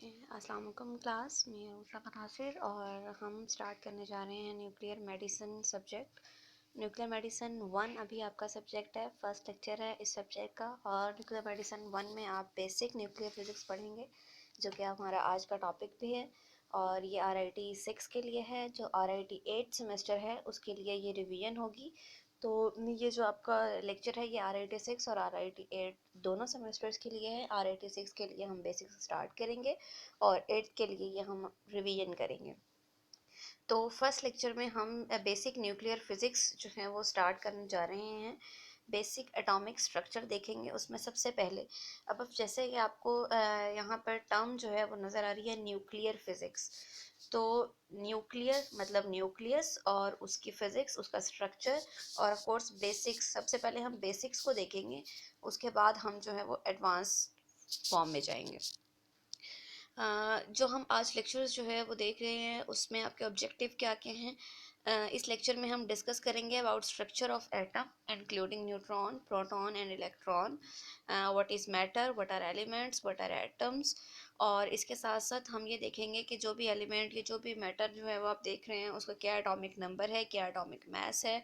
अस्सलाम वालेकुम क्लास, मैं उषा नासिर और हम स्टार्ट करने जा रहे हैं nuclear medicine subject. Nuclear medicine 1 अभी आपका सब्जेक्ट है, फर्स्ट लेक्चर है इस सब्जेक्ट का। और न्यूक्लियर मेडिसिन 1 में आप बेसिक न्यूक्लियर फिजिक्स पढ़ेंगे, जो कि हमारा आज का टॉपिक भी है। और ये RIT 6 के लिए है। जो RIT 8 सेमेस्टर है उसके लिए ये रिवीजन होगी। तो ये जो आपका लेक्चर है ये RIT 6 और RIT 8 दोनों सेमेस्टर्स के लिए है। RIT 6 के लिए हम बेसिक्स स्टार्ट करेंगे और 8 के लिए ये हम रिवीजन करेंगे। तो फर्स्ट लेक्चर में हम बेसिक न्यूक्लियर फिजिक्स जो है वो स्टार्ट करने जा रहे हैं। बेसिक एटॉमिक स्ट्रक्चर देखेंगे उसमें सबसे पहले। अब जैसे कि आपको यहाँ पर टर्म जो है वो नज़र आ रही है न्यूक्लियर फिजिक्स। तो न्यूक्लियर मतलब न्यूक्लियस और उसकी फिजिक्स, उसका स्ट्रक्चर और ऑफ कोर्स बेसिक्स। सबसे पहले हम बेसिक्स को देखेंगे, उसके बाद हम जो है वो एडवांस फॉर्म में जाएंगे। जो हम आज लेक्चर्स जो है वो देख रहे हैं उसमें आपके ऑब्जेक्टिव क्या क्या हैं। इस लेक्चर में हम डिस्कस करेंगे about structure of atom including neutron, proton and electron, what is matter, what are elements, what are atoms. और इसके साथ साथ हम ये देखेंगे कि जो भी एलिमेंट या जो भी मैटर जो है वो आप देख रहे हैं उसका क्या एटॉमिक नंबर है, क्या एटॉमिक मास है,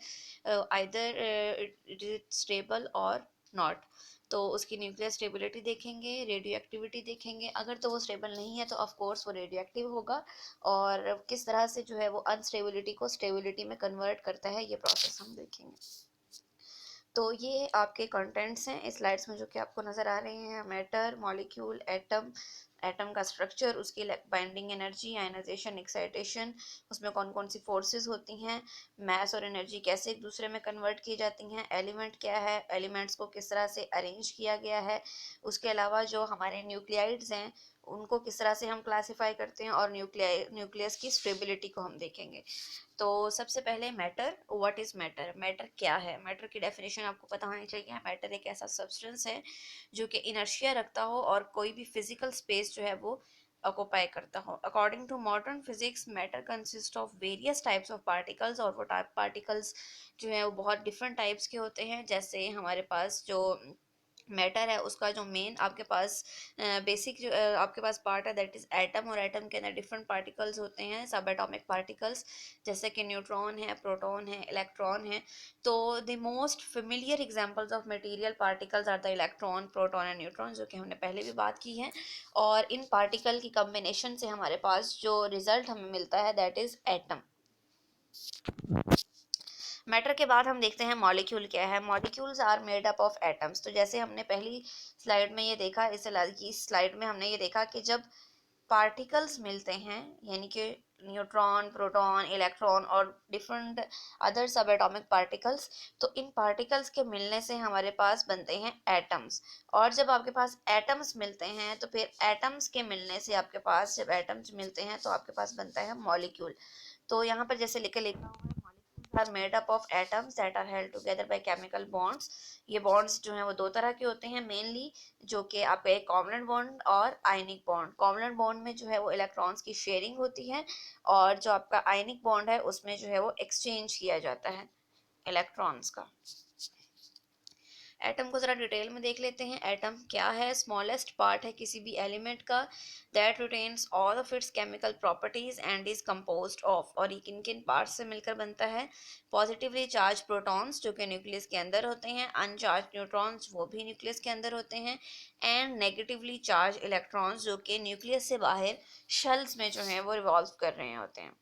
आइदर इट इज स्टेबल और नॉट। तो उसकी न्यूक्लियर स्टेबिलिटी देखेंगे, रेडियो एक्टिविटी देखेंगे। अगर तो वो स्टेबल नहीं है तो ऑफ कोर्स वो रेडियो एक्टिव होगा। और किस तरह से जो है वो अनस्टेबिलिटी को स्टेबिलिटी में कन्वर्ट करता है, ये प्रोसेस हम देखेंगे। तो ये आपके कंटेंट्स हैं इस स्लाइड्स में जो कि आपको नज़र आ रहे हैं। मैटर, मॉलिक्यूल, एटम, एटम का स्ट्रक्चर, उसकी बाइंडिंग एनर्जी, आयनाइजेशन, एक्साइटेशन, उसमें कौन कौन सी फोर्सेस होती हैं, मास और एनर्जी कैसे एक दूसरे में कन्वर्ट की जाती हैं, एलिमेंट क्या है, एलिमेंट्स को किस तरह से अरेंज किया गया है। उसके अलावा जो हमारे न्यूक्लियाइड्स हैं उनको किस तरह से हम क्लासीफाई करते हैं, और न्यूक्लियस की स्टेबिलिटी को हम देखेंगे। तो सबसे पहले matter, what is matter, matter क्या है। मैटर की डेफिनेशन आपको पता होनी चाहिए। मैटर एक ऐसा सब्सटेंस है जो कि इनर्शिया रखता हो और कोई भी फिजिकल स्पेस जो है वो ऑक्यूपाई करता हो। According to modern physics, matter consist of various types of particles. और वो टाइप पार्टिकल्स जो है वो बहुत डिफरेंट टाइप्स के होते हैं। जैसे हमारे पास जो मैटर है उसका जो मेन आपके पास बेसिक जो आपके पास पार्ट है दैट इज़ एटम। और एटम के अंदर डिफरेंट पार्टिकल्स होते हैं, सब एटॉमिक पार्टिकल्स, जैसे कि न्यूट्रॉन है, प्रोटॉन है, इलेक्ट्रॉन है। तो the most familiar examples of material particles are the electron, proton and neutron, जो कि हमने पहले भी बात की है। और इन पार्टिकल की कम्बिनेशन से हमारे पास जो रिजल्ट हमें मिलता है दैट इज़ एटम। मैटर के बाद हम देखते हैं मॉलिक्यूल क्या है। Molecules are made up of atoms. तो जैसे हमने पहली स्लाइड में ये देखा, इस स्लाइड में हमने ये देखा कि जब पार्टिकल्स मिलते हैं, यानी कि न्यूट्रॉन, प्रोटॉन, इलेक्ट्रॉन और डिफरेंट अदर सब एटॉमिक पार्टिकल्स, तो इन पार्टिकल्स के मिलने से हमारे पास बनते हैं एटम्स। और जब आपके पास एटम्स मिलते हैं तो फिर एटम्स के मिलने से आपके पास जब एटम्स मिलते हैं तो आपके पास बनता है मॉलिक्यूल। तो यहाँ पर जैसे लिखा हुआ है, are made up of atoms that are held together by chemical bonds। ये bonds जो हैं वो दो तरह के होते हैं मेनली, जो कि आपका एक कोवलेंट बॉन्ड और आयनिक बॉन्ड। कोवलेंट बॉन्ड में जो है वो इलेक्ट्रॉन्स की शेयरिंग होती है, और जो आपका आयनिक बॉन्ड है उसमें जो है वो एक्सचेंज किया जाता है इलेक्ट्रॉन्स का। एटम को ज़रा डिटेल में देख लेते हैं। एटम क्या है? स्मॉलेस्ट पार्ट है किसी भी एलिमेंट का, that retains all of its chemical properties and is composed of. और ये किन किन पार्ट्स से मिलकर बनता है? पॉजिटिवली चार्ज प्रोटॉन्स जो कि न्यूक्लियस के अंदर होते हैं, अनचार्ज न्यूट्रॉन्स वो भी न्यूक्लियस के अंदर होते हैं, एंड नेगेटिवली चार्ज इलेक्ट्रॉन्स जो कि न्यूक्लियस से बाहर शेल्स में जो हैं वो रिवॉल्व कर रहे होते हैं।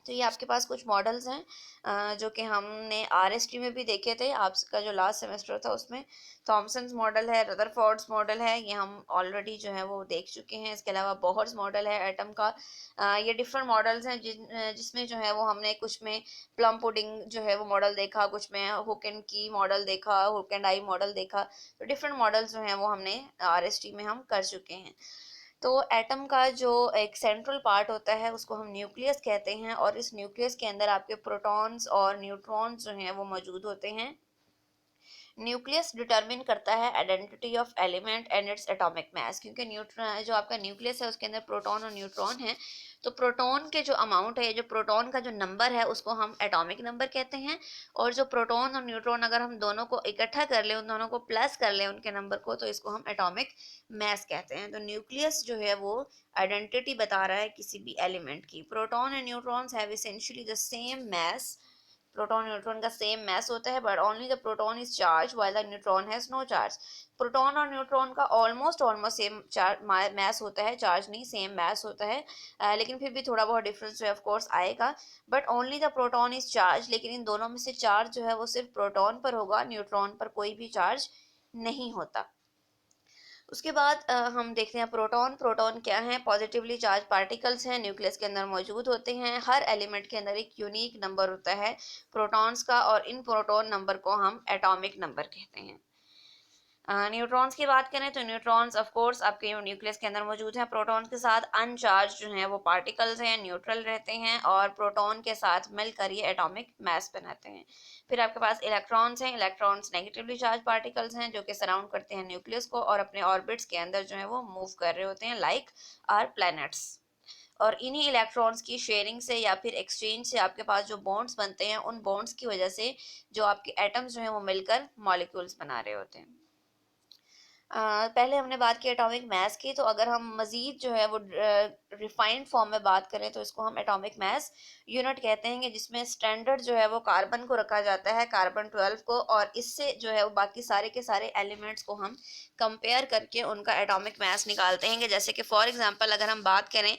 तो ये आपके पास कुछ मॉडल्स हैं जो कि हमने RST में भी देखे थे। आपका जो लास्ट सेमेस्टर था उसमें थॉमसन्स मॉडल है, रदरफोर्ड्स मॉडल है, ये हम ऑलरेडी जो है वो देख चुके हैं। इसके अलावा बोहर्स मॉडल है एटम का। ये डिफरेंट मॉडल्स हैं जिसमें जो है वो हमने कुछ में प्लम पुडिंग जो है वो मॉडल देखा, कुछ में हुक एंड की मॉडल देखा, हुक एंड आई मॉडल देखा। तो डिफरेंट मॉडल्स जो हैं वो हमने RST में हम कर चुके हैं। तो एटम का जो एक सेंट्रल पार्ट होता है उसको हम न्यूक्लियस कहते हैं, और इस न्यूक्लियस के अंदर आपके प्रोटॉन्स और न्यूट्रॉन्स जो हैं वो मौजूद होते हैं। न्यूक्लियस डिटरमिन करता है identity of element and its atomic mass, क्योंकि न्यूट्रॉन जो आपका न्यूक्लियस है उसके अंदर प्रोटॉन और न्यूट्रॉन है, तो प्रोटॉन के जो अमाउंट है, जो प्रोटॉन का जो नंबर है उसको हम एटॉमिक नंबर कहते हैं, और जो प्रोटॉन और न्यूट्रॉन अगर हम दोनों को इकट्ठा कर लें, उन दोनों को प्लस कर लें उनके नंबर को, तो इसको हम एटॉमिक मास कहते हैं। तो न्यूक्लियस जो है वो आइडेंटिटी बता रहा है किसी भी एलिमेंट की। Proton and neutrons have essentially the same mass, proton neutron का सेम मास होता है, but only the proton is charge while the neutron has no charge. Proton और न्यूट्रॉन का ऑलमोस्ट ऑलमोस्ट सेम मास होता है, charge नहीं, same mass होता है, लेकिन फिर भी थोड़ा बहुत डिफरेंस जो है ऑफ कोर्स आएगा, but only the proton is charge. लेकिन इन दोनों में से चार्ज जो है वो सिर्फ प्रोटॉन पर होगा, न्यूट्रॉन पर कोई भी चार्ज नहीं होता। उसके बाद हम देखते हैं प्रोटॉन। प्रोटॉन क्या है? पॉजिटिवली चार्ज पार्टिकल्स हैं, न्यूक्लियस के अंदर मौजूद होते हैं। हर एलिमेंट के अंदर एक यूनिक नंबर होता है प्रोटॉन्स का, और इन प्रोटॉन नंबर को हम एटॉमिक नंबर कहते हैं। न्यूट्रॉन्स की बात करें तो न्यूट्रॉन्स ऑफ कोर्स आपके न्यूक्लियस के अंदर मौजूद हैं। प्रोटॉन के साथ अनचार्ज जो हैं वो पार्टिकल्स हैं, न्यूट्रल रहते हैं, और प्रोटॉन के साथ मिलकर ये एटॉमिक मास बनाते हैं। फिर आपके पास इलेक्ट्रॉन्स हैं। इलेक्ट्रॉन्स नेगेटिवली चार्ज पार्टिकल्स हैं जो कि सराउंड करते हैं न्यूक्लियस को और अपने ऑर्बिट्स के अंदर जो है वो मूव कर रहे होते हैं, लाइक आर प्लैनेट्स। और इन्हीं इलेक्ट्रॉन्स की शेयरिंग से या फिर एक्सचेंज से आपके पास जो बॉन्ड्स बनते हैं, उन बॉन्ड्स की वजह से जो आपके एटम्स जो हैं वो मिलकर मॉलिक्यूल्स बना रहे होते हैं। पहले हमने बात की एटॉमिक मास की, तो अगर हम मज़ीद जो है वो रिफाइंड फॉर्म में बात करें तो इसको हम एटॉमिक मास यूनिट कहते हैं, जिसमें स्टैंडर्ड जो है वो कार्बन को रखा जाता है, कार्बन 12 को, और इससे जो है वो बाकी सारे के सारे एलिमेंट्स को हम कंपेयर करके उनका एटॉमिक मास निकालते हैं। कि जैसे कि फॉर एग्जांपल अगर हम बात करें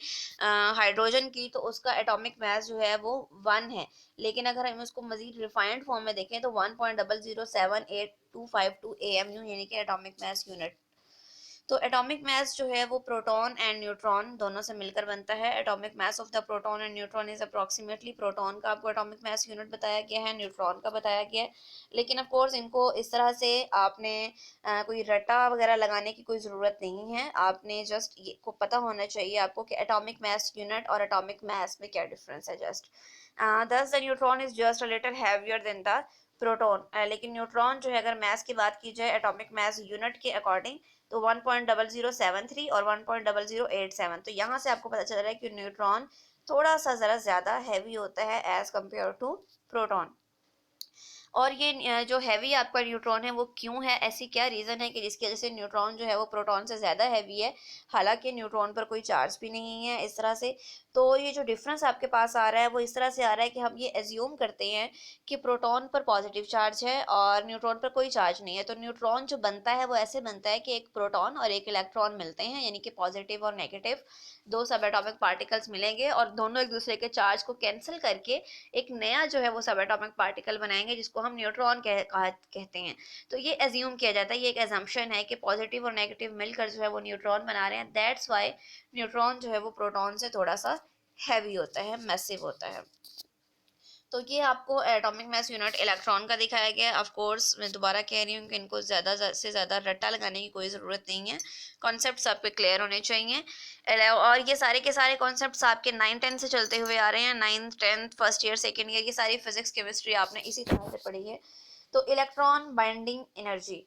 हाइड्रोजन की, तो उसका एटॉमिक मास जो है वो 1 है, लेकिन अगर हम उसको मजीद रिफाइंड फॉर्म में देखें तो 1.0078252 AMU यानी कि एटॉमिक मास यूनिट। तो एटॉमिक मास जो है वो प्रोटॉन एंड न्यूट्रॉन दोनों से मिलकर बनता है। Atomic mass of the proton and neutron is approximately, proton का आपको एटॉमिक मास यूनिट बताया गया है, न्यूट्रॉन का बताया गया है, लेकिन ऑफ कोर्स इनको इस तरह से आपने कोई रटा वगैरह लगाने की कोई ज़रूरत नहीं है। आपने जस्ट ये को पता होना चाहिए आपको कि एटॉमिक मास यूनिट और एटॉमिक मास में क्या डिफरेंस है जस्ट। दस the neutron is just a little heavier than the proton. लेकिन न्यूट्रॉन जो है अगर मास की बात की जाए एटॉमिक मास यूनिट के अकॉर्डिंग, तो 1.0073 और 1.0087, तो यहाँ से आपको पता चल रहा है कि न्यूट्रॉन थोड़ा सा ज़रा ज़्यादा हैवी होता है एज कम्पेयर टू प्रोटॉन। और ये जो हैवी आपका न्यूट्रॉन है वो क्यों है, ऐसी क्या रीज़न है कि जिसकी वजह से न्यूट्रॉन जो है वो प्रोटॉन से ज़्यादा हैवी है, हालांकि न्यूट्रॉन पर कोई चार्ज भी नहीं है इस तरह से। तो ये जो डिफरेंस आपके पास आ रहा है वो इस तरह से आ रहा है कि हम ये एज्यूम करते हैं कि प्रोटॉन पर पॉजिटिव चार्ज है और न्यूट्रॉन पर कोई चार्ज नहीं है। तो न्यूट्रॉन जो बनता है वो ऐसे बनता है कि एक प्रोटॉन और एक इलेक्ट्रॉन मिलते हैं, यानी कि पॉजिटिव और नेगेटिव दो सब एटॉमिक पार्टिकल्स मिलेंगे और दोनों एक दूसरे के चार्ज को कैंसिल करके एक नया जो है वो सब एटॉमिक पार्टिकल बनाएंगे जिसको हम न्यूट्रॉन कहते हैं। तो ये एज्यूम किया जाता है, ये एक एजम्पशन है कि पॉजिटिव और नेगेटिव मिलकर जो है वो न्यूट्रॉन बना रहे हैं, दैट्स वाई न्यूट्रॉन जो है वो प्रोटॉन से थोड़ा सा हैवी होता है, मैसिव होता है। तो ये आपको एटॉमिक मास यूनिट इलेक्ट्रॉन का दिखाया गया है। ऑफ कोर्स मैं दोबारा कह रही हूँ कि इनको ज़्यादा से ज़्यादा रट्टा लगाने की कोई ज़रूरत नहीं है, कॉन्सेप्ट्स आपके क्लियर होने चाहिए। और ये सारे के सारे कॉन्सेप्ट्स आपके 9-10 से चलते हुए आ रहे हैं, 9th 10th first year second year, ये सारी फिजिक्स केमिस्ट्री आपने इसी तरह से पढ़ी है। तो इलेक्ट्रॉन बाइंडिंग एनर्जी,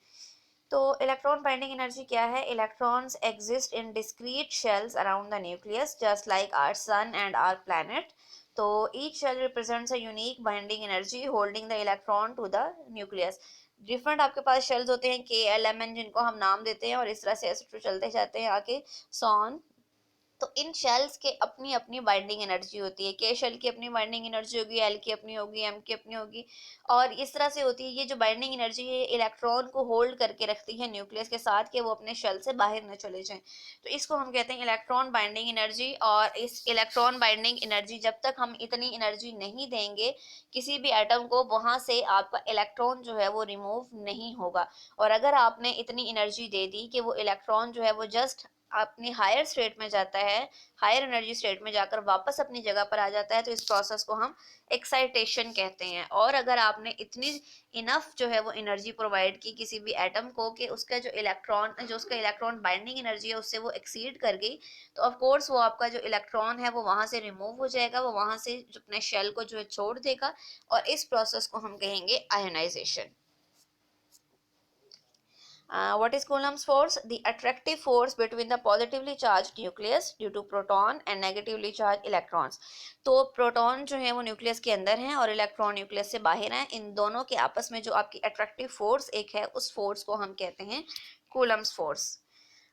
तो इलेक्ट्रॉन बाइंडिंग एनर्जी क्या है? Electrons exist in discrete shells around the nucleus just like our sun and our planet. तो each shell represents a unique binding energy holding the electron to the nucleus. Different आपके पास shells होते हैं, के L M N, जिनको हम नाम देते हैं, और इस तरह से ऐसे चलते जाते हैं आगे सॉन। तो इन शेल्स के अपनी अपनी बाइंडिंग एनर्जी होती है, के शेल की अपनी बाइंडिंग एनर्जी होगी, एल की अपनी होगी, एम की अपनी होगी, और इस तरह से होती है। ये जो बाइंडिंग एनर्जी है इलेक्ट्रॉन को होल्ड करके रखती है न्यूक्लियस के साथ कि वो अपने शेल से बाहर न चले जाएं। तो इसको हम कहते हैं इलेक्ट्रॉन बाइंडिंग एनर्जी। और इस इलेक्ट्रॉन बाइंडिंग एनर्जी, जब तक हम इतनी एनर्जी नहीं देंगे किसी भी एटम को, वहां से आपका इलेक्ट्रॉन जो है वो रिमूव नहीं होगा। और अगर आपने इतनी एनर्जी दे दी कि वो इलेक्ट्रॉन जो है वो जस्ट अपनी हायर स्टेट में जाता है, हायर एनर्जी स्टेट में जाकर वापस अपनी जगह पर आ जाता है, तो इस प्रोसेस को हम एक्साइटेशन कहते हैं। और अगर आपने इतनी इनफ जो है वो एनर्जी प्रोवाइड की किसी भी एटम को कि उसका उसका इलेक्ट्रॉन बाइंडिंग एनर्जी है उससे वो एक्सीड कर गई, तो ऑफ कोर्स वो आपका जो इलेक्ट्रॉन है वो वहां से रिमूव हो जाएगा, वो वहां से अपने शेल को जो है छोड़ देगा, और इस प्रोसेस को हम कहेंगे ionisation. What is Coulomb's force? The attractive force between the positively charged nucleus due to proton and negatively charged electrons. तो प्रोटॉन जो है वो न्यूक्लियस के अंदर हैं और इलेक्ट्रॉन न्यूक्लियस से बाहर हैं, इन दोनों के आपस में जो आपकी अट्रैक्टिव फोर्स एक है, उस फोर्स को हम कहते हैं कूलम्स फोर्स।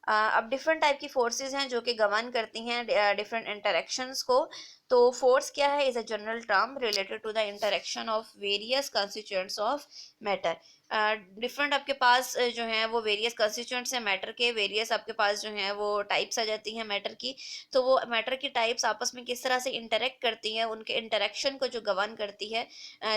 अब डिफरेंट टाइप की फोर्सेस हैं जो कि गवर्न करती हैं डिफरेंट इंटरेक्शंस को। तो फोर्स क्या है? Is a general term related to the interaction of various constituents of matter. Different आपके पास जो है वो वेरियस कंस्टिट्यूएंट्स हैं मैटर के, वेरियस आपके पास जो है वो टाइप्स आ जाती हैं मैटर की। तो वो मैटर की टाइप्स आपस में किस तरह से इंटरेक्ट करती हैं, उनके इंटरेक्शन को जो गवर्न करती है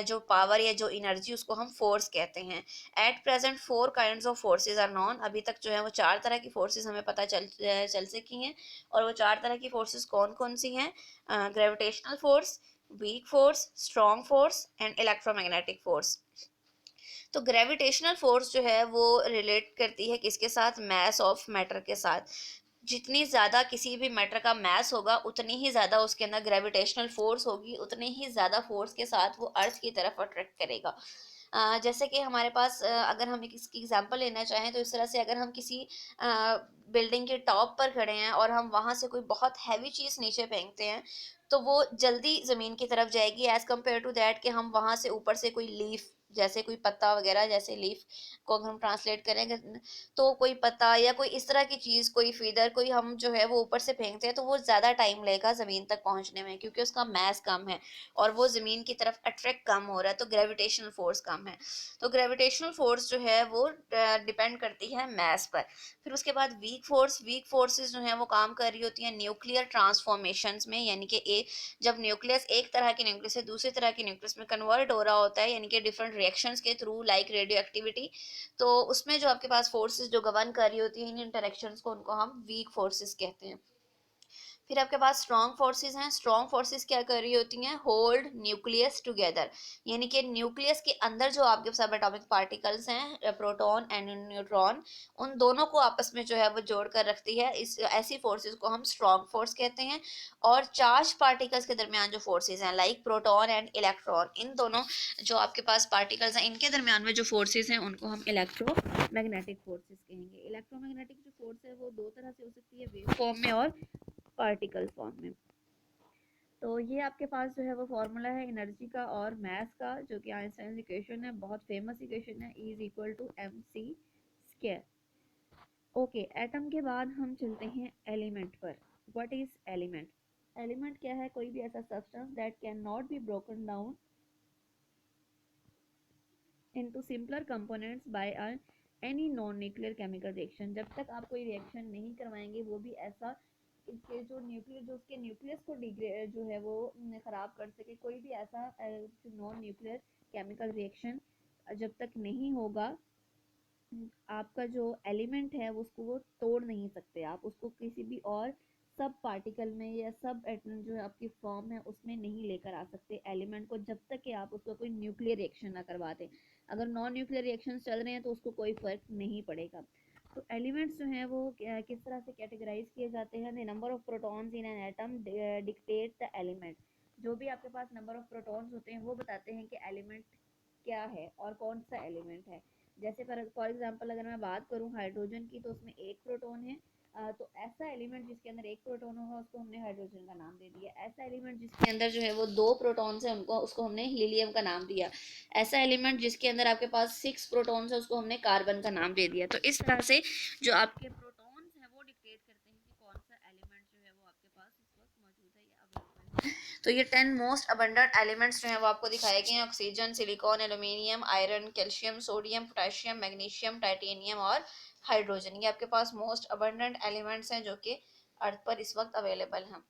जो पावर या जो एनर्जी, उसको हम फोर्स कहते हैं। At present 4 kinds of forces are known. अभी तक जो है वो 4 तरह की फोर्सेज हमें पता चल सकी हैं। और वो 4 तरह की फोर्सेज कौन कौन सी हैं? Gravitational force, weak force, strong force and electromagnetic force. तो ग्रेविटेशनल फोर्स जो है वो रिलेट करती है किसके साथ? मैस ऑफ मैटर के साथ। जितनी ज़्यादा किसी भी मैटर का मैस होगा उतनी ही ज़्यादा उसके अंदर ग्रेविटेशनल फोर्स होगी, उतनी ही ज़्यादा फोर्स के साथ वो अर्थ की तरफ अट्रैक्ट करेगा। जैसे कि हमारे पास अगर हम एक इसकी एग्जांपल लेना चाहें तो इस तरह से अगर हम किसी बिल्डिंग के टॉप पर खड़े हैं और हम वहाँ से कोई बहुत हैवी चीज़ नीचे फेंकते हैं, तो वो जल्दी ज़मीन की तरफ जाएगी एज़ कम्पेयर टू दैट कि हम वहाँ से ऊपर से कोई लीफ, जैसे कोई पत्ता वगैरह, जैसे लीफ को अगर हम ट्रांसलेट करेंगे तो कोई पत्ता या कोई इस तरह की चीज़, कोई फीदर, कोई हम जो है वो ऊपर से फेंकते हैं तो वो ज़्यादा टाइम लेगा ज़मीन तक पहुँचने में, क्योंकि उसका मैस कम है और वो ज़मीन की तरफ अट्रैक्ट कम हो रहा है, तो ग्रेविटेशनल फोर्स कम है। तो ग्रेविटेशनल फोर्स जो है वो डिपेंड करती है मैस पर। फिर उसके बाद वीक फोर्सेस जो है वो काम कर रही होती हैं न्यूक्लियर ट्रांसफॉर्मेशंस में, यानी कि जब न्यूक्लियस एक तरह के न्यूक्लियस से दूसरे तरह के न्यूक्लियस में कन्वर्ट हो रहा होता है, यानी कि डिफरेंट रिएक्शंस के थ्रू, लाइक रेडियो एक्टिविटी, तो उसमें जो आपके पास फोर्सेस जो गवर्न कर रही होती हैं इन इंटरेक्शंस को, उनको हम वीक फोर्सेस कहते हैं। फिर आपके पास स्ट्रॉन्ग फोर्सेस हैं। स्ट्रॉन्ग फोर्सेस क्या कर रही होती हैं? होल्ड न्यूक्लियस टुगेदर, यानी कि न्यूक्लियस के अंदर जो आपके सब एटॉमिक पार्टिकल्स हैं, प्रोटॉन एंड न्यूट्रॉन, उन दोनों को आपस में जो है वो जोड़ कर रखती है। इस ऐसी फोर्सेस को हम स्ट्रॉन्ग फोर्स कहते हैं। और चार्ज पार्टिकल्स के दरमियान जो फोर्सेस हैं, लाइक प्रोटॉन एंड इलेक्ट्रॉन, इन दोनों जो आपके पास पार्टिकल्स हैं इनके दरमियान में जो फोर्सेस हैं उनको हम इलेक्ट्रोमैग्नेटिक फोर्सेस कहेंगे। इलेक्ट्रोमैग्नेटिक जो फोर्स है वो दो तरह से हो सकती है, वेव फॉर्म में और पार्टिकल फॉर्म में। तो ये आपके पास जो है वो फॉर्मूला है एनर्जी का और मास का, जो कि आइंस्टाइन इक्वेशन है, बहुत फेमस इक्वेशन है, E equal to mc square. Okay, atom के बाद हम चलते हैं एलिमेंट पर। What is element? एलिमेंट क्या है? कोई भी ऐसा substance that can not be broken down into simpler components by any non nuclear chemical reaction. जब तक आप कोई रिएक्शन नहीं करवाएंगे, वो भी ऐसा इसके जो न्यूक्लियर, जो उसके न्यूक्लियस को डिग्रेड जो है वो ख़राब कर सके, कोई भी ऐसा नॉन न्यूक्लियर केमिकल रिएक्शन जब तक नहीं होगा, आपका जो एलिमेंट है उसको वो तोड़ नहीं सकते। आप उसको किसी भी और सब पार्टिकल में या सब एटम जो आपकी फॉर्म है उसमें नहीं लेकर आ सकते एलिमेंट को, जब तक कि आप उसको कोई न्यूक्लियर रिएक्शन ना करवा दें। अगर नॉन न्यूक्लियर रिएक्शन चल रहे हैं तो उसको कोई फर्क नहीं पड़ेगा। तो एलिमेंट्स जो हैं वो किस तरह से कैटेगराइज किए जाते हैं? The number of protons in an atom dictate the element. जो भी आपके पास नंबर ऑफ प्रोटॉन्स होते हैं वो बताते हैं कि एलिमेंट क्या है और कौन सा एलिमेंट है। जैसे फॉर एग्जांपल अगर मैं बात करूं हाइड्रोजन की, तो उसमें एक प्रोटॉन है। तो ऐसा एलिमेंट जिसके अंदर एक प्रोटॉन होगा उसको हमने हाइड्रोजन का नाम दे दिया। ऐसा एलिमेंट जिसके अंदर जो है वो दो प्रोटॉन्स हैं उनको उसको हमने हीलियम का नाम दिया। ऐसा एलिमेंट जिसके अंदर आपके पास 6 प्रोटॉन्स है उसको हमने कार्बन का नाम दे दिया। तो इस तरह से जो आपके प्रोटॉन्स हैं वो डिक्टेट करते हैं कि कौन सा एलिमेंट जो है वो आपके पास इस वक्त मौजूद है या अवेलेबल है। तो ये 10 मोस्ट अबंडेंट एलिमेंट्स जो हैं वो आपको दिखाए गए हैं। Oxygen, silicon, aluminium, iron, calcium, sodium, potassium, magnesium, titanium और हाइड्रोजन। ये आपके पास मोस्ट अबंडेंट एलिमेंट्स हैं जो कि अर्थ पर इस वक्त अवेलेबल हैं।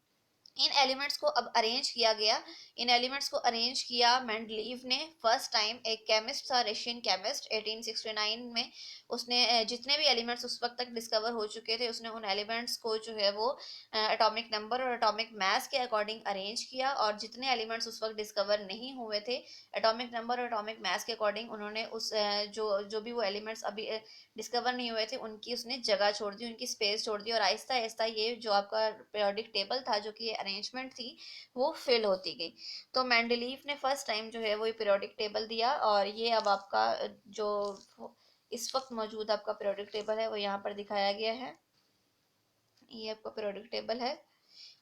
इन एलिमेंट्स को अब अरेंज किया गया। इन एलिमेंट्स को अरेंज किया मेंडलीव ने फर्स्ट टाइम। एक केमिस्ट था, रशियन केमिस्ट, 1869 में। उसने जितने भी एलिमेंट्स उस वक्त तक डिस्कवर हो चुके थे, उसने उन एलिमेंट्स को जो है वो एटॉमिक नंबर और एटॉमिक मास के अकॉर्डिंग अरेंज किया। और जितने एलिमेंट्स उस वक्त डिस्कवर नहीं हुए थे, एटॉमिक नंबर और एटॉमिक मास के अकॉर्डिंग उन्होंने उस जो भी वो एलिमेंट्स अभी डिस्कवर नहीं हुए थे उनकी उसने जगह छोड़ दी, उनकी स्पेस छोड़ दी, और आहिस्ता आहिस्ता ये जो आपका पीरियोडिक टेबल था, जो कि ये अरेंजमेंट थी, वो फिल होती गई। तो मेंडलीव ने फर्स्ट टाइम जो है वो ये पीरियोडिक टेबल दिया। और ये अब आपका जो इस वक्त मौजूद आपका पीरियोडिक टेबल है वो यहाँ पर दिखाया गया है। ये आपका पीरियोडिक टेबल है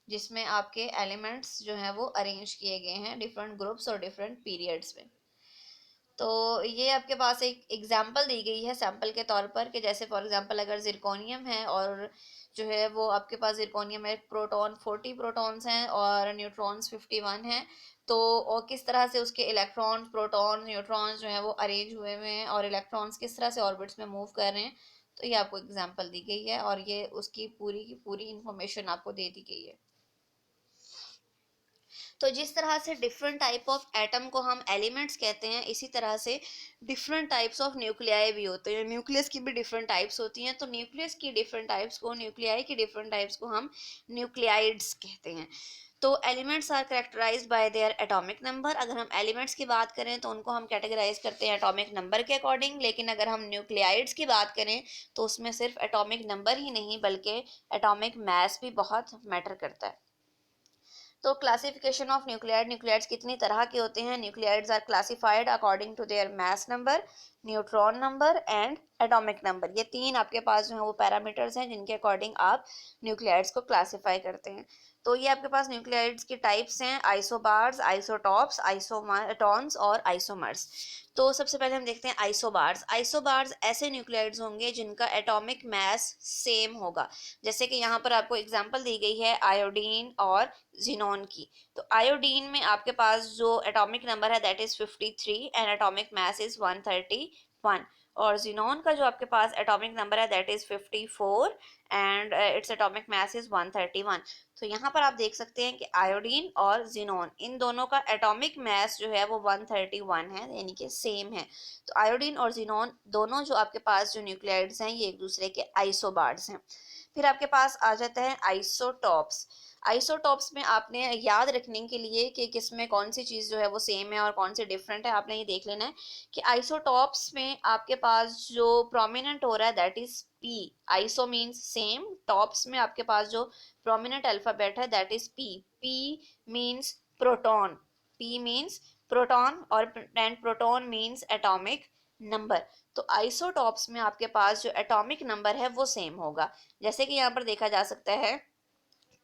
जिसमें आपके एलिमेंट्स जो हैं वो अरेंज किए गए हैं डिफरेंट ग्रुप्स और डिफरेंट पीरियड्स में। तो ये आपके पास एक एग्जाम्पल दी गई है सैम्पल के तौर पर कि जैसे फॉर एग्जांपल अगर जिरकोनियम है और जो है वो आपके पास जिरकोनियम में प्रोटॉन 40 प्रोटॉन्स हैं और न्यूट्रॉन्स 51 हैं, तो और किस तरह से उसके इलेक्ट्रॉन प्रोटॉन न्यूट्रॉन्स जो है वो अरेंज हुए हुए हैं और इलेक्ट्रॉन्स किस तरह से ऑर्बिट्स में मूव कर रहे हैं, तो ये आपको एग्जाम्पल दी गई है और ये उसकी पूरी की पूरी इंफॉर्मेशन आपको दे दी गई है। तो जिस तरह से डिफरेंट टाइप ऑफ एटम को हम एलिमेंट्स कहते हैं, इसी तरह से डिफरेंट टाइप्स ऑफ न्यूक्लियाई भी होते हैं। न्यूक्लियस की भी डिफरेंट टाइप्स होती हैं, तो न्यूक्लियस की डिफरेंट टाइप्स को, न्यूक्लियाई की डिफरेंट टाइप्स को हम न्यूक्लियाइड्स कहते हैं। तो elements are characterized by their atomic number. अगर हम एलिमेंट्स की बात करें तो उनको हम कैटेगराइज करते हैं एटॉमिक नंबर के अकॉर्डिंग, लेकिन अगर हम न्यूक्लियाइड्स की बात करें तो उसमें सिर्फ एटॉमिक नंबर ही नहीं बल्कि एटॉमिक मास भी बहुत मैटर करता है। तो क्लासिफिकेशन ऑफ न्यूक्लियाइड, न्यूक्लियाइड्स कितनी तरह के होते हैं? Nuclides are classified according to their mass number, neutron number and atomic number. ये तीन आपके पास जो है वो पैरामीटर्स हैं जिनके अकॉर्डिंग आप न्यूक्लियाइड्स को क्लासिफाई करते हैं। तो ये आपके पास न्यूक्लियाइड्स की टाइप्स हैं, आइसोबार्स, आइसोटॉप्स, आइसोटॉन्स और आइसोमर्स। तो सबसे पहले हम देखते हैं आइसोबार्स। आइसोबार्स ऐसे न्यूक्लियाइड्स होंगे जिनका एटॉमिक मास सेम होगा। जैसे कि यहाँ पर आपको एग्जांपल दी गई है आयोडीन और जिनोन की। तो आयोडीन में आपके पास जो एटॉमिक नंबर है that is 53 and atomic mass is 131, और जिनोन का जो आपके पास एटॉमिक नंबर है that is 54 and its atomic mass is 131। तो यहाँ पर आप देख सकते हैं कि आयोडीन और जिनोन इन दोनों का एटॉमिक मास जो है वो 131 है, यानी कि सेम है। तो आयोडीन और जिनोन दोनों जो आपके पास जो न्यूक्लियाइड्स हैं ये एक दूसरे के आइसोबार्स हैं। फिर आपके पास आ जाता है आइसोटॉप्स। आइसोटॉप्स में आपने याद रखने के लिए कि किसमें कौन सी चीज़ जो है वो सेम है और कौन सी डिफरेंट है, आपने ये देख लेना है कि आइसोटॉप्स में आपके पास जो प्रोमिनेंट हो रहा है that is P. Iso means same, tops में आपके पास जो प्रोमिनेंट अल्फाबेट है that is P. P means proton, P means proton और and proton means atomic number. तो आइसोटॉप्स में आपके पास जो एटॉमिक नंबर है वो सेम होगा। जैसे कि यहाँ पर देखा जा सकता है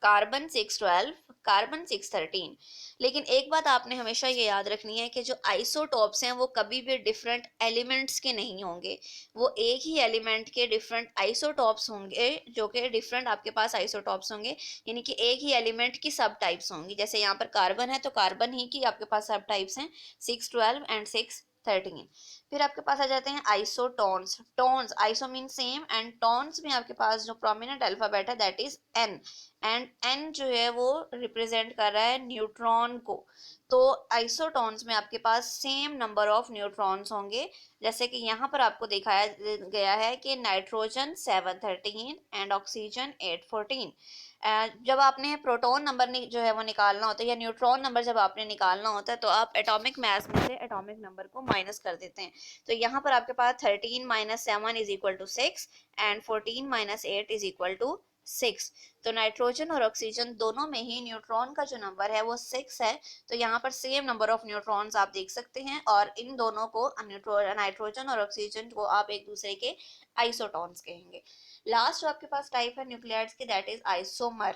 कार्बन 612, कार्बन 613। लेकिन एक बात आपने हमेशा ये याद रखनी है कि जो आइसोटॉप्स हैं वो कभी भी डिफरेंट एलिमेंट्स के नहीं होंगे, वो एक ही एलिमेंट के डिफरेंट आइसोटॉप्स होंगे, जो कि डिफरेंट आपके पास आइसोटॉप्स होंगे, यानी कि एक ही एलिमेंट की सब टाइप्स होंगी। जैसे यहाँ पर कार्बन है तो कार्बन ही की आपके पास सब टाइप्स हैं 612 एंड 613। फिर आपके पास आ जाते हैं isotones. Tones, iso mean same and tones में आपके पास जो प्रोमिनेंट अल्फाबेट है that is N, and N जो है वो रिप्रेजेंट कर रहा है न्यूट्रॉन को। तो आइसोटोन्स में आपके पास सेम नंबर ऑफ न्यूट्रॉन्स होंगे। जैसे कि यहाँ पर आपको दिखाया गया है कि नाइट्रोजन 713 एंड ऑक्सीजन 814। जब आपने प्रोटॉन नंबर जो है वो निकालना होता है या न्यूट्रॉन नंबर जब आपने निकालना होता है तो आप एटॉमिक मास में से एटॉमिक नंबर को माइनस कर देते हैं। तो यहाँ पर आपके पास 13 minus 7 is equal to 6 and 14 minus 8 is equal to 6। तो नाइट्रोजन और ऑक्सीजन दोनों में ही न्यूट्रॉन का जो नंबर है वो 6 है। तो यहाँ पर सेम नंबर ऑफ न्यूट्रॉन्स आप देख सकते हैं और इन दोनों को नाइट्रोजन और ऑक्सीजन को आप एक दूसरे के आइसोटॉन्स कहेंगे। लास्ट जो आपके पास टाइप है न्यूक्लियाइड्स की दैट इज आइसोमर।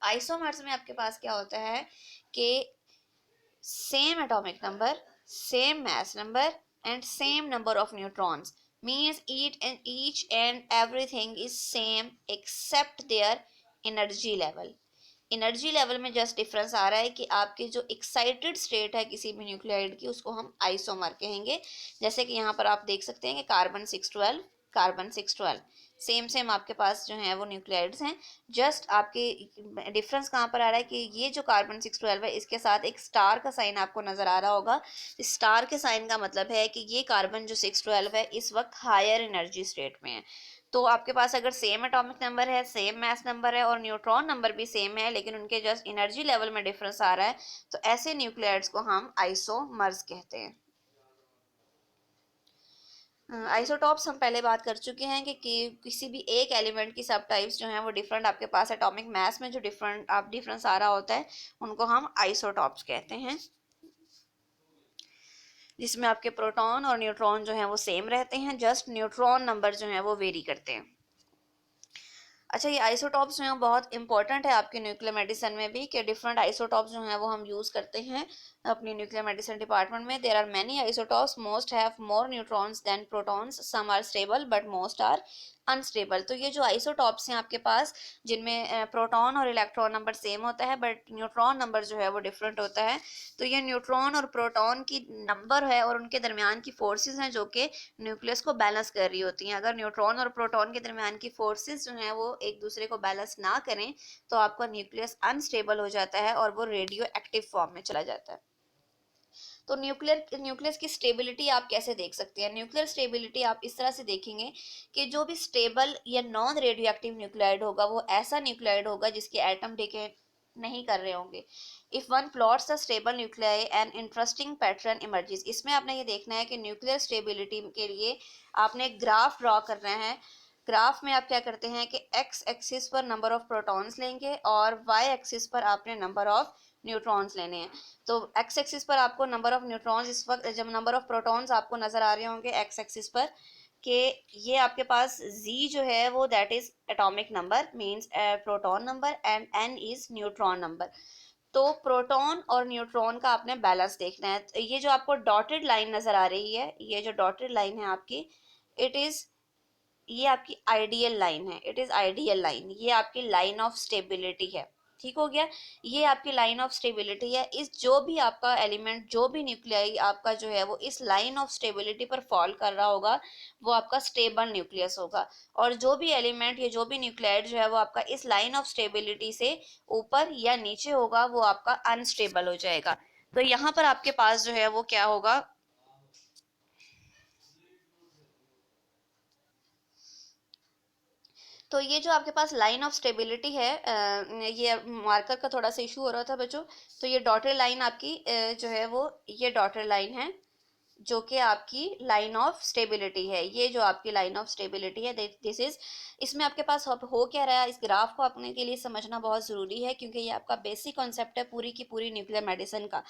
आइसोमर्स में आपके पास क्या होता है कि same atomic number, same mass number and same number of neutrons, means each and everything is same except their energy level। Energy level में जस्ट डिफरेंस आ रहा है कि आपकी जो एक्साइटेड स्टेट है किसी भी न्यूक्लियाइड की उसको हम आइसोमर कहेंगे। जैसे कि यहाँ पर आप देख सकते हैं कि कार्बन 612, कार्बन 612 सेम सेम आपके पास जो है वो न्यूक्लियाइड्स हैं। जस्ट आपके डिफरेंस कहाँ पर आ रहा है कि ये जो कार्बन 612 है इसके साथ एक स्टार का साइन आपको नजर आ रहा होगा। स्टार के साइन का मतलब है कि ये कार्बन जो 612 है इस वक्त हायर एनर्जी स्टेट में है। तो आपके पास अगर सेम एटॉमिक नंबर है, सेम मास नंबर है और न्यूट्रॉन नंबर भी सेम है लेकिन उनके जस्ट एनर्जी लेवल में डिफरेंस आ रहा है, तो ऐसे न्यूक्लियाइड्स को हम आइसोमर्स कहते हैं। आइसोटॉप्स हम पहले बात कर चुके हैं कि किसी भी एक एलिमेंट की सब टाइप्स जो हैं वो डिफरेंट आपके पास एटॉमिक मास में जो डिफरेंस आ रहा होता है उनको हम आइसोटॉप्स कहते हैं। जिसमें आपके प्रोटॉन और न्यूट्रॉन जो है वो सेम रहते हैं, जस्ट न्यूट्रॉन नंबर जो है वो वेरी करते हैं। अच्छा, ये आइसोटॉप्स जो हैं बहुत इंपॉर्टेंट है आपके न्यूक्लियर मेडिसिन में भी, कि डिफरेंट आइसोटॉप्स जो हैं वो हम यूज़ करते हैं अपनी न्यूक्लियर मेडिसिन डिपार्टमेंट में। There are many isotopes, most have more neutrons than protons, some are stable but most are unstable. तो ये जो आइसोटॉप्स हैं आपके पास, जिनमें प्रोटॉन और इलेक्ट्रॉन नंबर सेम होता है बट न्यूट्रॉन नंबर जो है वो डिफरेंट होता है, तो ये न्यूट्रॉन और प्रोटॉन की नंबर है और उनके दरमियान की फोर्सेस हैं जो कि न्यूक्लियस को बैलेंस कर रही होती हैं। अगर न्यूट्रॉन और प्रोटॉन के दरमियान की फोर्सेस जो हैं वो एक दूसरे को बैलेंस ना करें तो आपका न्यूक्लियस अनस्टेबल हो जाता है और वो रेडियो एक्टिव फॉर्म में चला जाता है। तो न्यूक्लियस की स्टेबिलिटी आप कैसे देख सकते हैं? न्यूक्लियर स्टेबिलिटी आप इस तरह से देखेंगे कि जो भी स्टेबल या नॉन रेडियो एक्टिव न्यूक्लाइड होगा वो ऐसा न्यूक्लाइड होगा जिसके एटम डिके नहीं कर रहे होंगे। If one plots the stable nuclei an interesting pattern emerges. इसमें आपने ये देखना है कि न्यूक्लियर स्टेबिलिटी के लिए आपने एक ग्राफ ड्रॉ करना है। ग्राफ में आप क्या करते हैं कि एक्स एक्सिस पर नंबर ऑफ प्रोटॉन्स लेंगे और वाई एक्सिस पर आपने नंबर ऑफ न्यूट्रॉन्स लेने हैं। तो एक्स एक्सिस पर आपको नंबर ऑफ न्यूट्रॉन्स, इस वक्त जब नंबर ऑफ प्रोटॉन्स आपको नजर आ रहे होंगे एक्स एक्सिस पर, कि ये आपके पास z जो है वो that is atomic number means proton number and n is neutron number. तो प्रोटॉन और न्यूट्रॉन का आपने बैलेंस देखना है। तो ये जो आपको डॉटेड लाइन नजर आ रही है, ये जो डॉटेड लाइन है आपकी, इट इज, ये आपकी आइडियल लाइन है, इट इज आइडियल लाइन, ये आपकी लाइन ऑफ स्टेबिलिटी है। ठीक हो गया, ये आपकी लाइन ऑफ स्टेबिलिटी है। इस जो भी आपका एलिमेंट, जो भी न्यूक्लियाई आपका जो है वो इस लाइन ऑफ स्टेबिलिटी पर फॉल कर रहा होगा वो आपका स्टेबल न्यूक्लियस होगा। और जो भी एलिमेंट या जो भी न्यूक्लियाइड जो है वो आपका इस लाइन ऑफ स्टेबिलिटी से ऊपर या नीचे होगा वो आपका अनस्टेबल हो जाएगा। तो यहाँ पर आपके पास जो है वो क्या होगा, तो ये जो आपके पास लाइन ऑफ स्टेबिलिटी है, ये मार्कर का थोड़ा सा इशू हो रहा था बच्चों। तो ये डॉटेड लाइन आपकी जो है वो ये डॉटेड लाइन है जो कि आपकी लाइन ऑफ स्टेबिलिटी है। ये जो आपकी लाइन ऑफ स्टेबिलिटी है दिस इज, इसमें आपके पास हो क्या रहा है, इस ग्राफ को अपने के लिए समझना बहुत ज़रूरी है क्योंकि ये आपका बेसिक कॉन्सेप्ट है पूरी की पूरी न्यूक्लियर मेडिसिन का।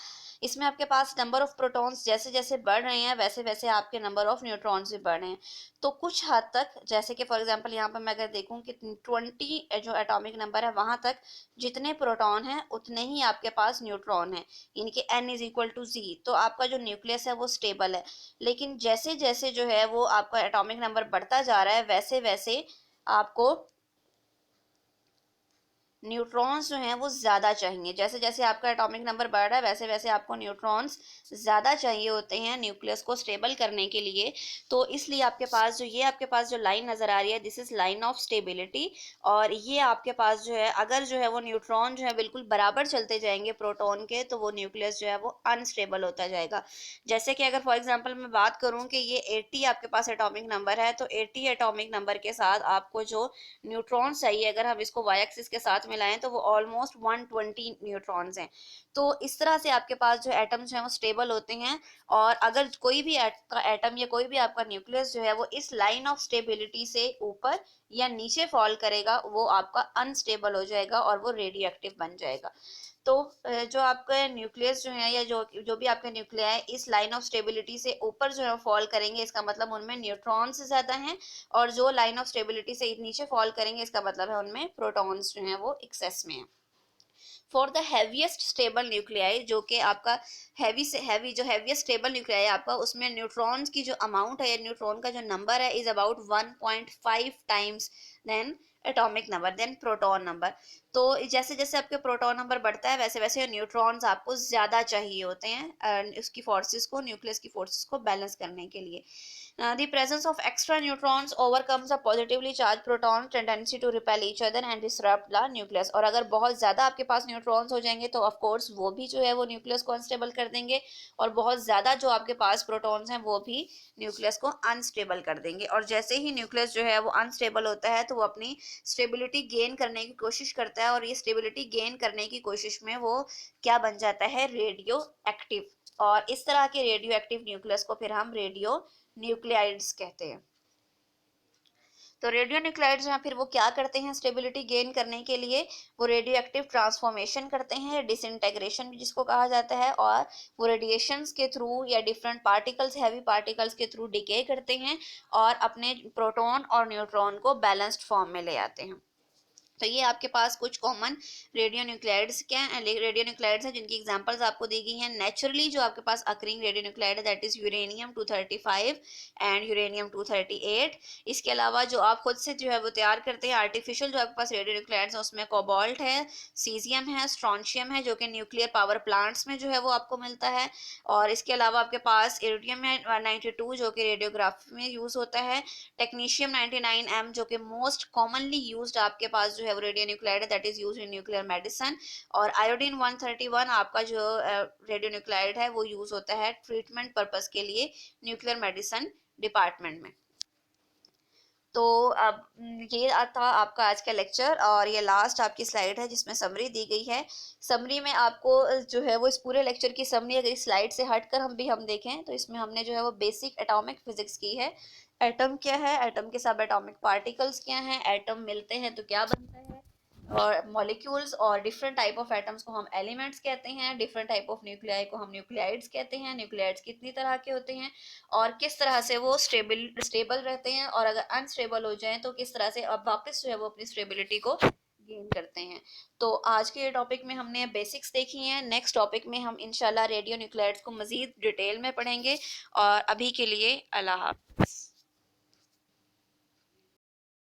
इसमें आपके पास नंबर ऑफ प्रोटॉन्स जैसे जैसे बढ़ रहे हैं वैसे वैसे आपके नंबर ऑफ न्यूट्रॉन्स भी बढ़ रहे हैं। तो कुछ हद तक, जैसे कि फॉर एग्जांपल यहाँ पर मैं अगर देखूँ कि 20 जो एटॉमिक नंबर है वहाँ तक जितने प्रोटॉन हैं उतने ही आपके पास न्यूट्रॉन है, यानी कि n is equal to z। तो आपका जो न्यूक्लियस है वो स्टेबल है। लेकिन जैसे जैसे जो है वो आपका एटॉमिक नंबर बढ़ता जा रहा है वैसे वैसे आपको न्यूट्रॉन्स जो हैं वो ज़्यादा चाहिए। जैसे जैसे आपका एटॉमिक नंबर बढ़ रहा है वैसे वैसे आपको न्यूट्रॉन्स ज़्यादा चाहिए होते हैं न्यूक्लियस को स्टेबल करने के लिए। तो इसलिए आपके पास जो ये आपके पास जो लाइन नज़र आ रही है this is line of stability. और ये आपके पास जो है अगर जो है वो न्यूट्रॉन जो है बिल्कुल बराबर चलते जाएंगे प्रोटॉन के तो वो न्यूक्लियस जो है वो अनस्टेबल होता जाएगा। जैसे कि अगर फॉर एग्जाम्पल मैं बात करूँ कि ये 80 आपके पास एटॉमिक नंबर है, तो 80 एटॉमिक नंबर के साथ आपको जो न्यूट्रॉन चाहिए अगर हम इसको वाई एक्सिस के साथ मिलाएं तो वो ऑलमोस्ट 120 न्यूट्रॉन्स हैं। तो इस तरह से आपके पास जो एटम्स हैं वो स्टेबल होते हैं। और अगर कोई भी एटम या कोई भी आपका न्यूक्लियस जो है वो इस लाइन ऑफ स्टेबिलिटी से ऊपर या नीचे फॉल करेगा वो आपका अनस्टेबल हो जाएगा और वो रेडियो एक्टिव बन जाएगा। तो जो आपके न्यूक्लियस जो है या जो जो भी आपके न्यूक्लिया है इस लाइन ऑफ स्टेबिलिटी से ऊपर जो है फॉल करेंगे इसका मतलब उनमें न्यूट्रॉन्स ज़्यादा हैं। और जो लाइन ऑफ स्टेबिलिटी से नीचे फॉल करेंगे इसका मतलब है उनमें प्रोटॉन्स जो हैं वो एक्सेस में है। For the heaviest stable nuclei, जो कि आपका हैवी से हैवी जो हैवीएस्ट स्टेबल न्यूक्लियाई आपका उसमें न्यूट्रॉन्स की जो अमाउंट है या न्यूट्रॉन का जो नंबर है is about 1.5 times than atomic number than proton number. तो जैसे जैसे आपके प्रोटॉन नंबर बढ़ता है वैसे वैसे न्यूट्रॉन्स आपको ज़्यादा चाहिए होते हैं उसकी फोर्सेस को, न्यूक्लियस की फोर्सेस को बैलेंस करने के लिए। The presence of extra neutrons overcomes a positively charged proton tendency to repel each other and disrupt the nucleus। और अगर बहुत ज़्यादा आपके पास न्यूट्रॉन्स हो जाएंगे तो ऑफ कोर्स वो भी जो है वो न्यूक्लियस को अनस्टेबल कर देंगे और बहुत ज़्यादा जो आपके पास प्रोटॉन्स हैं वो भी न्यूक्लियस को अनस्टेबल कर देंगे। और जैसे ही न्यूक्लियस जो है वो अनस्टेबल होता है तो वो अपनी स्टेबिलिटी गेन करने की कोशिश करता है और ये स्टेबिलिटी गेन करने की कोशिश में वो क्या बन जाता है, रेडियो एक्टिव। और इस तरह के रेडियो एक्टिव न्यूक्लियस को फिर हम रेडियो न्यूक्लियाइड्स कहते हैं। तो रेडियो न्यूक्लाइड्स हैं फिर वो क्या करते हैं स्टेबिलिटी गेन करने के लिए, वो रेडियो एक्टिव ट्रांसफॉर्मेशन करते हैं, डिसइंटेग्रेशन भी जिसको कहा जाता है, और वो रेडिएशंस के थ्रू या डिफरेंट पार्टिकल्स, हैवी पार्टिकल्स के थ्रू डिके करते हैं और अपने प्रोटॉन और न्यूट्रॉन को बैलेंस्ड फॉर्म में ले आते हैं। तो ये आपके पास कुछ कॉमन रेडियो न्यूक्लाइड्स क्या हैं, रेडियो न्यूक्लाइड्स हैं जिनकी एग्जांपल्स आपको दी गई हैं। नेचुरली जो आपके पास अकरिंग रेडियो न्यूक्लाइड है that is uranium 235 and uranium 238। इसके अलावा जो आप खुद से जो है वो तैयार करते हैं आर्टिफिशियल जो आपके पास रेडियो न्यूक्लाइड्स हैं उसमें कोबाल्ट है, सीजियम है, स्ट्रॉन्शियम है जो कि न्यूक्लियर पावर प्लांट्स में जो है वो आपको मिलता है। और इसके अलावा आपके पास इरिडियम है 192 जो कि रेडियोग्राफी में यूज होता है। टेक्नीशियम 99M जो कि मोस्ट कॉमनली यूज्ड आपके पास जो है वो रेडियो न्यूक्लाइड है that is used in nuclear medicine. और आयोडीन 131 आपका जो रेडियो न्यूक्लाइड है वो यूज होता है ट्रीटमेंट पर्पस के लिए न्यूक्लियर मेडिसिन डिपार्टमेंट में। तो अब ये था आपका आज का लेक्चर और ये लास्ट आपकी स्लाइड है जिसमें समरी दी गई है। समरी में आपको जो है वो इस पूरे लेक्चर की समरी अगर इस स्लाइड से हटकर हम देखें तो इसमें हमने जो है वो बेसिक एटॉमिक फिजिक्स की है। एटम क्या है, एटम के सब एटॉमिक पार्टिकल्स क्या हैं, एटम मिलते हैं तो क्या बनता है, और मॉलिक्यूल्स और डिफरेंट टाइप ऑफ एटम्स को हम एलिमेंट्स कहते हैं, डिफरेंट टाइप ऑफ न्यूक्लियाई को हम न्यूक्लियाइड्स कहते हैं, न्यूक्लियाइड्स कितनी तरह के होते हैं और किस तरह से वो स्टेबल रहते हैं, और अगर अनस्टेबल हो जाएं तो किस तरह से अब वापस जो है वो अपनी स्टेबिलिटी को गेन करते हैं। तो आज के टॉपिक में हमने बेसिक्स देखी हैं। नेक्स्ट टॉपिक में हम इंशाल्लाह रेडियो न्यूक्लाइड्स को मजीद डिटेल में पढ़ेंगे। और अभी के लिए अल्लाह हाफ़िज़।